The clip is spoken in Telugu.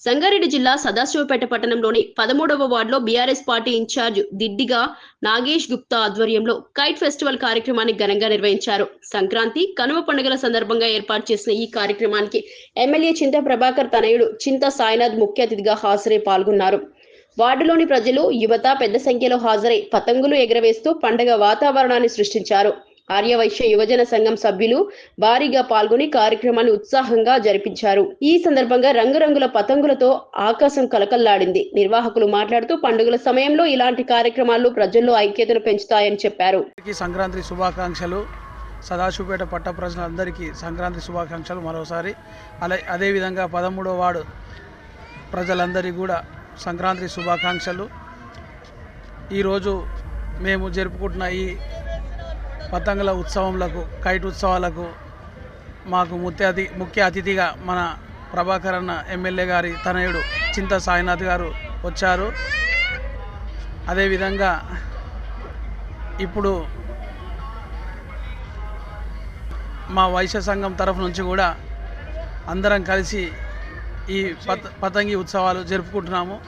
సంగారెడ్డి జిల్లా సదాశివపేట పట్టణంలోని 13వ వార్డులో BRS party incharge Diddiga Nagesh Gupta ఆధ్వర్యంలో కైట్ ఫెస్టివల్ కార్యక్రమాన్ని ఘనంగా నిర్వహించారు. సంక్రాంతి, కనుమ పండుగల సందర్భంగా ఏర్పాటు చేసిన ఈ కార్యక్రమానికి ఎమ్మెల్యే చింతా ప్రభాకర్ తనయుడు చింతా సాయినాథ్ ముఖ్య అతిథిగా హాజరై పాల్గొన్నారు. వార్డులోని ప్రజలు, యువత పెద్ద సంఖ్యలో హాజరై పతంగులు ఎగరవేస్తూ పండుగ వాతావరణాన్ని సృష్టించారు. ఆర్యవైశ్య యువజన సంఘం సభ్యులు భారీగా పాల్గొని కార్యక్రమాన్ని ఉత్సాహంగా జరిపించారు. ఈ సందర్భంగా రంగురంగుల పతంగులతో ఆకాశం కలకల్లాడింది. నిర్వాహకులు మాట్లాడుతూ పండుగల సమయంలో ఇలాంటి కార్యక్రమాలు ప్రజల్లో ఐక్యతను పెంచుతాయని చెప్పారు. సంక్రాంతి శుభాకాంక్షలు. సదాశివపేట పట్ట ప్రజలందరికీ సంక్రాంతి శుభాకాంక్షలు మరోసారి. అదేవిధంగా 13వ వార్డు ప్రజలందరికీ కూడా సంక్రాంతి శుభాకాంక్షలు. ఈరోజు మేము జరుపుకుంటున్న ఈ పతంగుల ఉత్సవంలకు, కైట్ ఉత్సవాలకు మాకు ముఖ్య అతిథిగా మన ప్రభాకర్ అన్న ఎమ్మెల్యే గారి తనయుడు చింతా సాయినాథ్ గారు వచ్చారు. అదేవిధంగా ఇప్పుడు మా వైశ్య సంఘం తరఫు నుంచి కూడా అందరం కలిసి ఈ పతంగి ఉత్సవాలు జరుపుకుంటున్నాము.